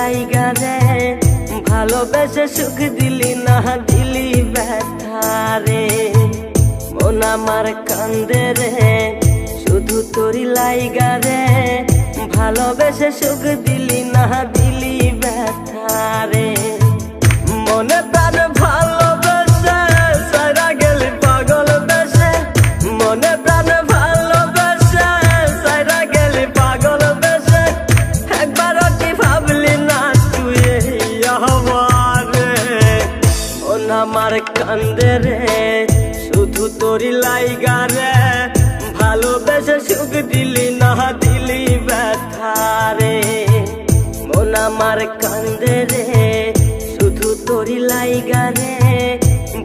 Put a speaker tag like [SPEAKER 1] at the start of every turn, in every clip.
[SPEAKER 1] লাইগা রে ভালোবেসে সুখ দিলি না দিলি ব্যথা রে মন আমার কান্দে রে শুধু তোরি লাইগা রে ভালোবেসে সুখ দিলি না দিলি ব্যথা রে মনে প্রাণ ভালোবেসে সারা গেলি পাগল বেসে মনে প্রাণ ভালোবেসে সারা গেলি পাগল বেসে একবারও কি ভাবলি না তুই আমারে মন আমার কান্দে রে শুধু তোরি লাইগা রে ভালোবেসে সুখ দিলি না দিলি ব্যথা রে মন আমার কান্দে রে শুধু তোরি লাইগা রে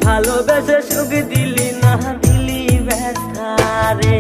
[SPEAKER 1] ভালোবেসে সুখ দিলি না দিলি ব্যথা রে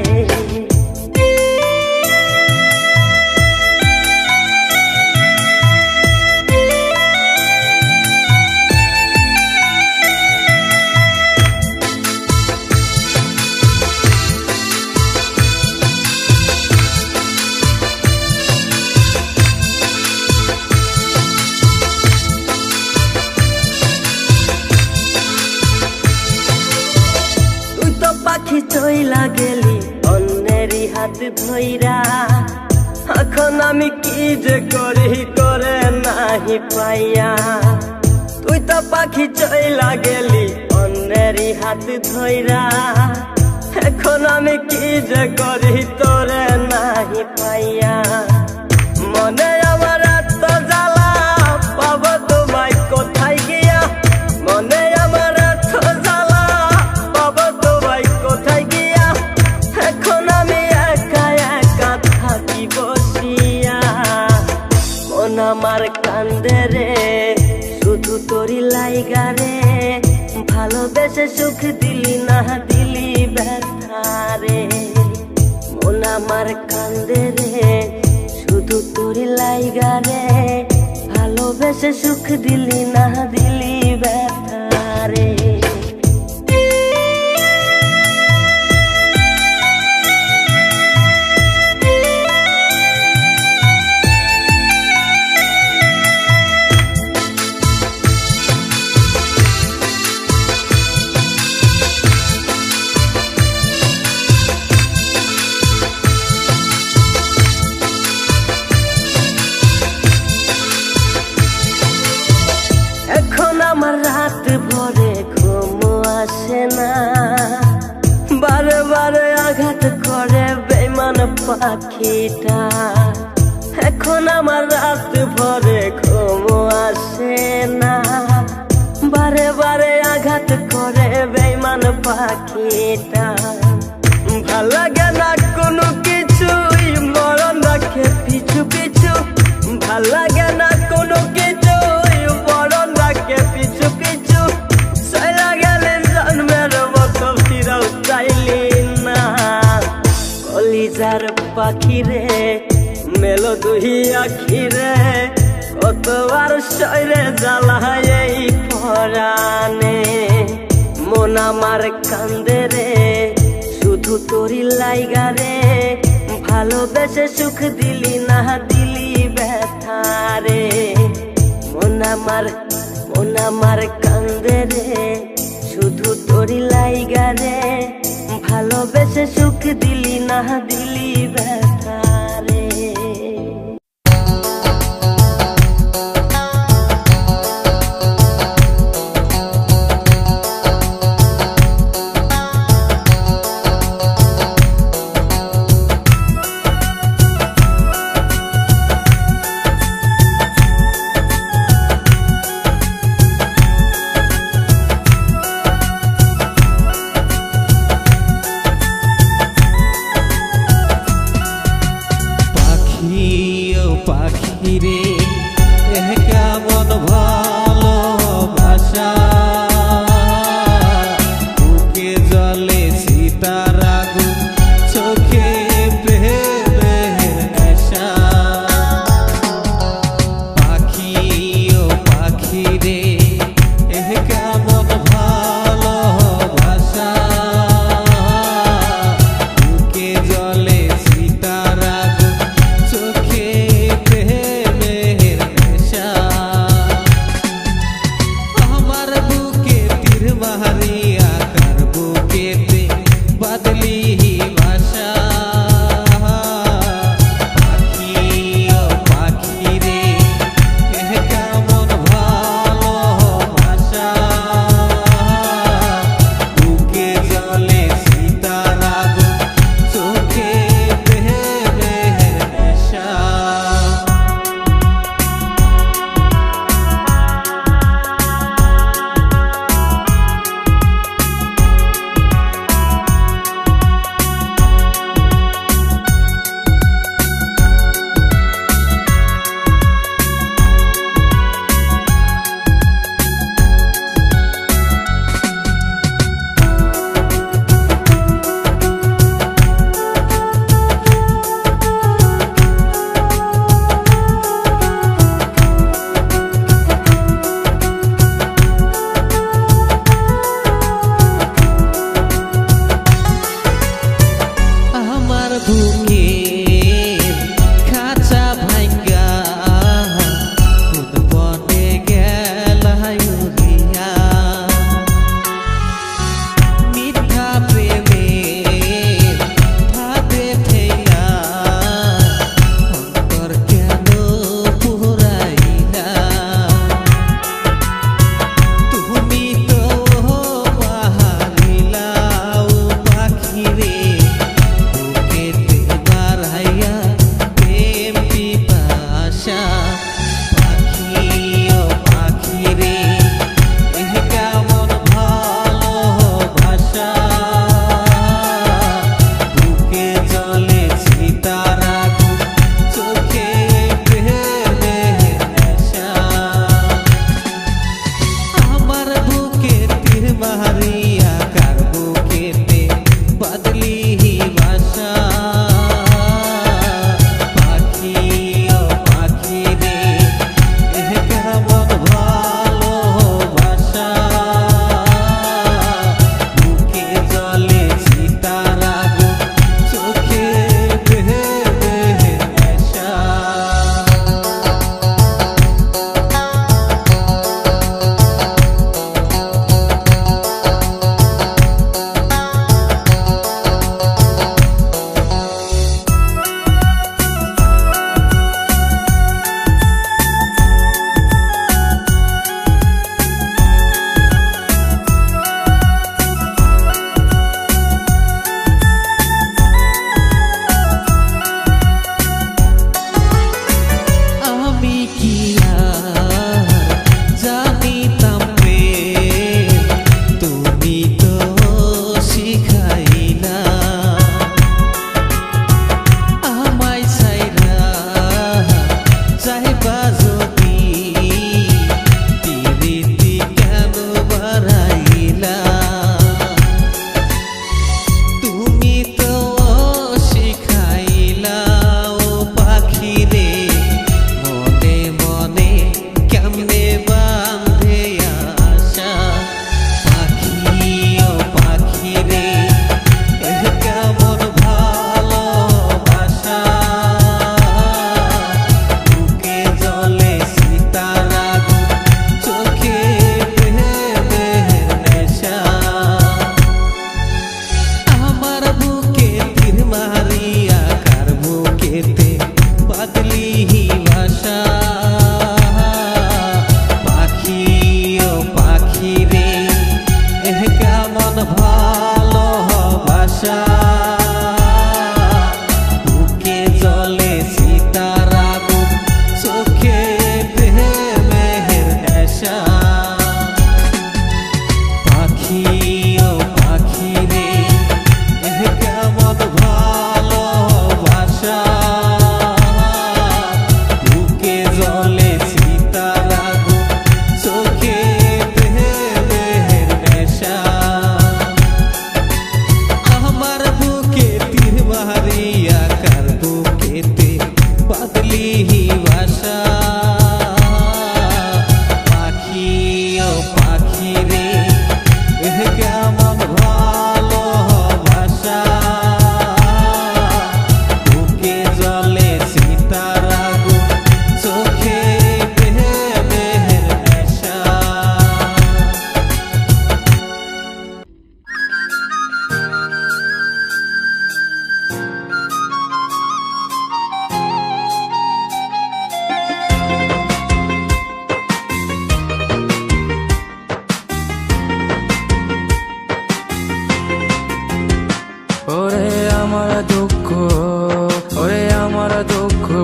[SPEAKER 1] পাখি চইলা গেলি অন্যেরই হাত ধইরা এখন আমি কি যে করি করে নাহি পাইয়া তুই তো পাখি চইলা গেলি অন্যেরই হাত ধইরা এখন আমি কি যে করি তোরে নাহি পাইয়া মনে আমার এত জ্বালা পাবো তোমায় কোথায় গিয়া মনে আমার এত জ্বালা পাবো তোমায় কোথায় গিয়া এখন আমি একা একা থাকি বসিয়া মন আমার কান্দে রে শুধু তোরি লাইগা রে ভালোবেসে সুখ দিলি না দিলি ব্যথা রে মন আমার কান্দে রে শুধু তোরি লাইগা রে ভালোবেসে সুখ দিলি না দিলি ব্যথা রে আমার রাত ভরে ঘুম আসে না বারে বারে আঘাত করে বেঈমান পাখিটা এখন আমার রাত ভরে ঘুম আসে না বারে বারে আঘাত করে বেঈমান পাখিটা ভাল লাগে না কোনো কিছুই মরণ রাখে পিছু পিছু ভাল লাগে না কোনো কিছুই মরণ রাখে পিছু পিছু চলা গেলে জন্মের মতো ফিরাও চাইলি না কলিজার পাখি রে মেলো দুই আখি রে কতবার শরীরে জ্বালায় এই পরাণে মন আমার কান্দে রে শুধু তোরি লাইগা রে ভালোবেসে সুখ দিলি না দিলি ব্যথা রে মন আমার কান্দে রে শুধু তোরি লাইগা রে ভালোবেসে সুখ দিলি না দিলি ব্যথা রে
[SPEAKER 2] চোখে প্রেমের নেশা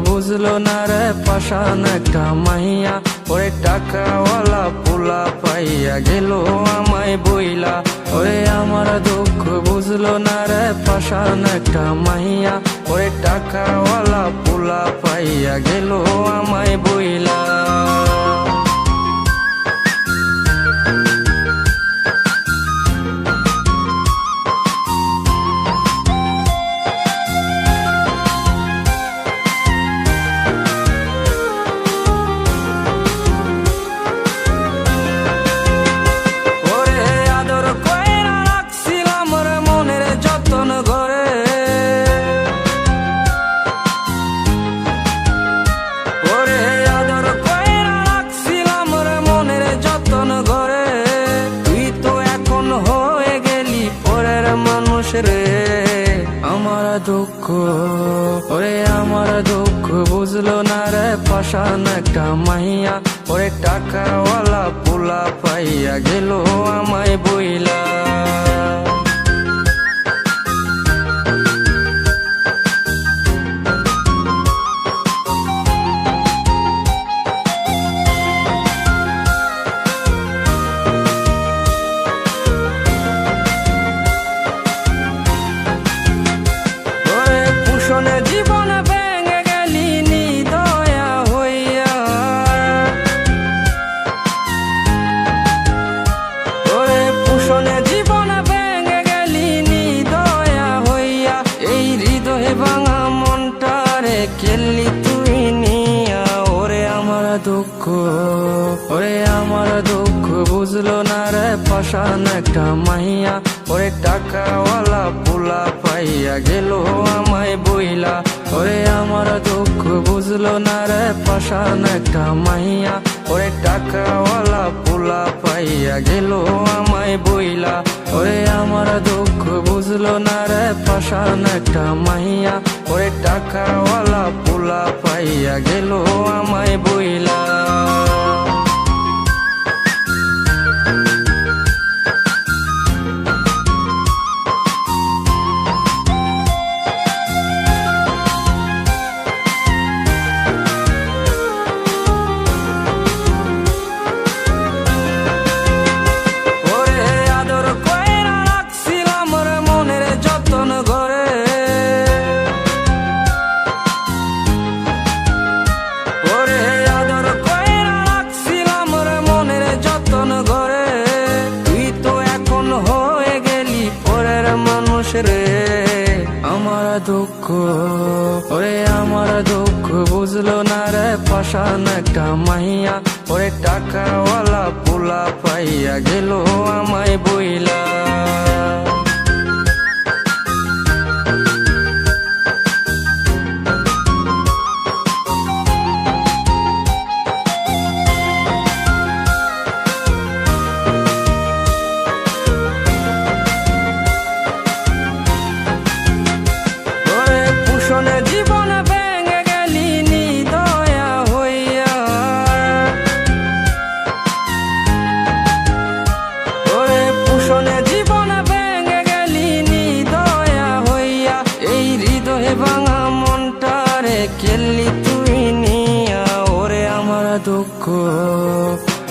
[SPEAKER 2] বুঝলো না রে পাষাণ একটা মাইয়া, ওরে টাকাওয়ালা পোলা পাইয়া গেল আমায় বইলা। ওরে আমার দুঃখ বুঝলো না রে পাষাণ একটা মাইয়া, ওরে টাকাওয়ালা পোলা পাইয়া গেল আমায় বইলা। রে আমার দুঃখ, ওরে আমার দুঃখ বুঝলো না রে পাষাণ একটা মাইয়া, ওরে টাকাওয়ালা পোলা পাইয়া গেল আমায় বইলা। জীবন ভেঙে গেলি নিদয়া হইয়া, ওরে পুষণে জীবন ভেঙে গেলি নিদয়া হইয়া। এই হৃদয়ে ভাঙা মনটারে খেললি তুই নিয়া। ওরে আমার দুঃখ, ওরে আমার দুঃখ বুঝলো না রে পাষাণ একটা মাইয়া, ওরে টাকাওয়ালা পোলা পাইয়া গেল আমায় বইলা। ওরে আমার দুঃখ বুঝলো না রে পাষাণ একটা মাইয়া, ওরে টাকাওয়ালা পোলা পাইয়া গেল আমায় বইলা। ওরে আমার দুঃখ বুঝলো না রে পাষাণ একটা মাইয়া, ওরে টাকাওয়ালা পোলা পাইয়া গেল আমায় বইলা। রে আমার দুঃখ, ওরে আমার দুঃখ বুঝলো না রে পাষাণ একটা মাইয়া, ওরে টাকাওয়ালা পোলা পাইয়া গেল আমায় বইলা। জীবন ভেঙে গেলি নিদয়া হইয়া, ওরে পুষণে জীবন ভেঙে গেলি নিদয়া হইয়া। এই হৃদয়ে ভাঙা মনটারে খেললি তুই নিয়া। ওরে আমার দুঃখ,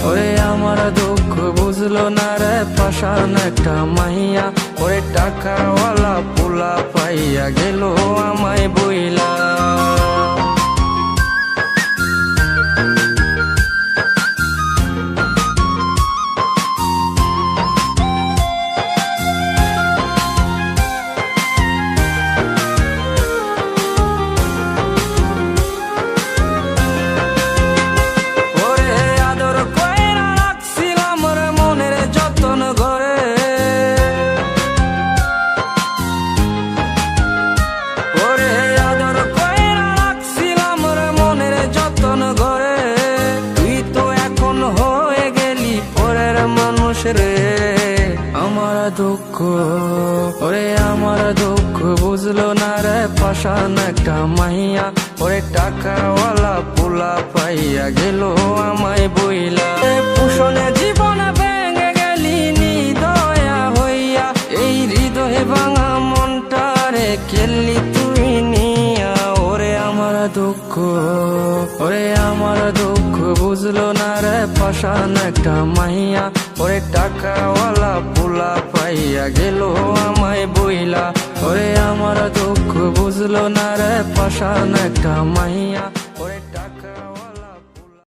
[SPEAKER 2] ওরে আমার দুঃখ বুঝলো না রে পাষাণ একটা মাইয়া, ওরে টাকাওয়ালা পোলা পাইয়া গেল আমায় বইলা। রে আমার দুঃখ, ওরে আমার দুঃখ বুঝলো না রে পাষাণ একটা মাইয়া, ওরে টাকাওয়ালা পোলা পাইয়া গেল আমায় বইলা। পুষণে জীবন ভেঙে গেলি নিদয়া হইয়া, এই হৃদয়ে ভাঙা মনটারে খেললি তুই নিয়া। ওরে আমার দুঃখ, দুঃখ, ওরে আমার দুঃখ বুঝলো না রে পাষাণ একটা মাইয়া, ওরে টাকাওয়ালা পোলা পাইয়া গেল আমায় বইলা। ওরে আমার দুঃখ বুঝলো না রে পাষাণ একটা মাইয়া, ওরে টাকাওয়ালা পোলা।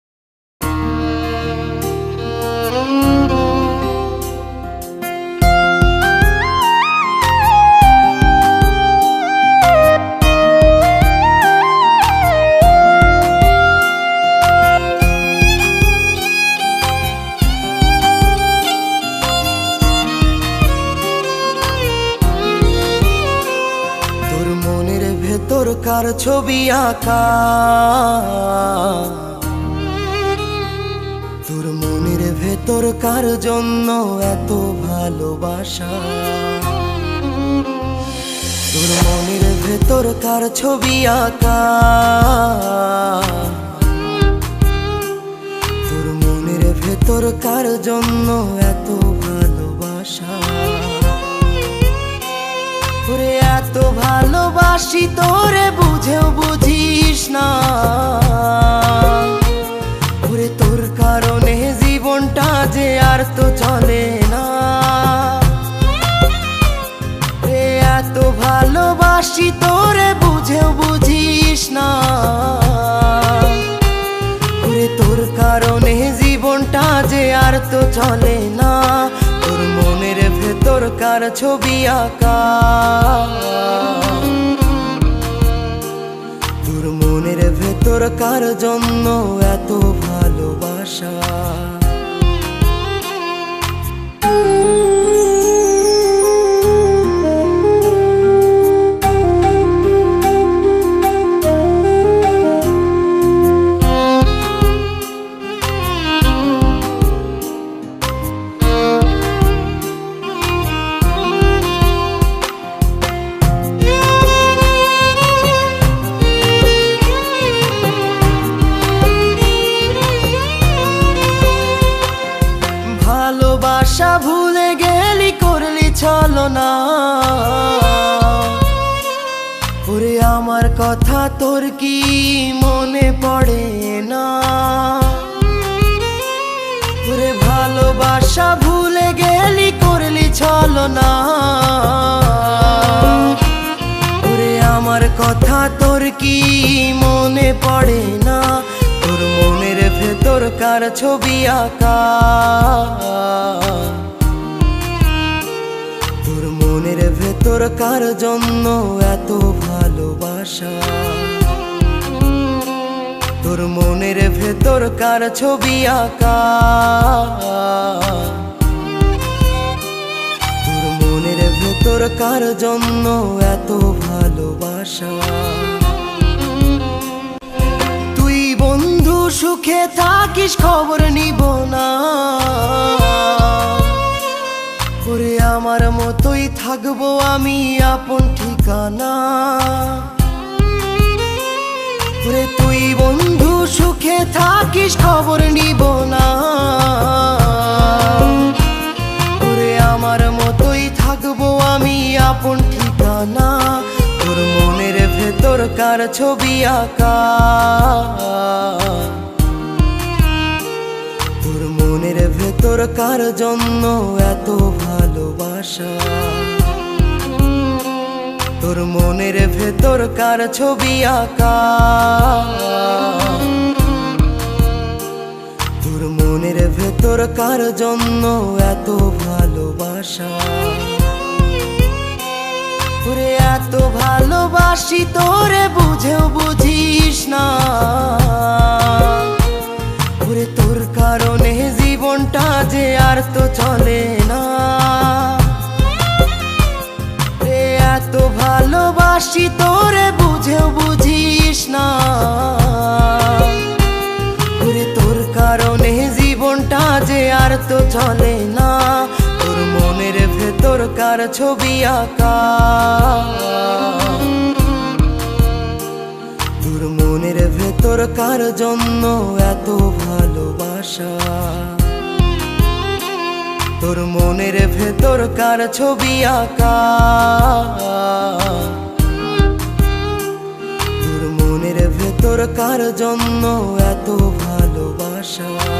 [SPEAKER 3] কার ছবি আঁকা, তোর মনের ভেতর কার জন্য এত ভালোবাসা, তোর মনের ভেতর কার ছবি আঁকা, তোর মনের ভেতর কার জন্য এত ভালোবাসা। ওরে এত ভালোবাসি তোরে বুঝেও বুঝিস না, ওরে তোর কারণে জীবনটা যে আর তো চলে না। এত ভালোবাসি তোরে বুঝেও বুঝিস না, ওরে তোর কারণে জীবনটা যে আর তো চলে না। তোর মনের ভেতর কার ছবি আঁকা, তোর মনের ভেতর কার জন্য এত ভালোবাসা। ভালোবাসা ভুলে গেলি করলি ছলনা, ওরে আমার কথা তোর কি মনে পড়ে না। ওরে ভালোবাসা ভুলে গেলি করলি ছলনা, ওরে আমার কথা তোর কি মনে পড়ে না। তোর মনের ভেতর কার ছবি আঁকা, তোর মনের ভেতর কার জন্য এত ভালোবাসা, তোর মনের ভেতর কার ছবি আঁকা, তোর মনের ভেতর কার জন্য এত ভালোবাসা। বন্ধু সুখে থাকিস খবর নিব না, ওরে আমার মতোই থাকবো আমি আপন ঠিকানা। ওরে তুই বন্ধু সুখে থাকিস খবর নিব না, ওরে আমার মতোই থাকবো আমি আপন ঠিকানা। তোর মনের ভেতর কার ছবি আঁকা, তোর মনের ভেতর কার জন্য এত ভালোবাসা, তোর মনের ভেতর কার ছবি আঁকা, তোর মনের ভেতর কার জন্য এত ভালোবাসা। ওরে এত ভালোবাসি তোরে বুঝেও বুঝিস না, ওরে তোর কারণে জীবনটা যে আর তো চলে না। এত ভালোবাসি তোরে বুঝেও বুঝিস না, ওরে তোর কারণে জীবনটা যে আর তো চলে না। তোর মনের ভেতর কার ছবি আঁকা, তোর মনের ভেতর কার জন্য এত ভালোবাসা, তোর মনের ভেতর কার ছবি আঁকা, তোর মনের ভেতর তোর কার জন্য এত ভালোবাসা।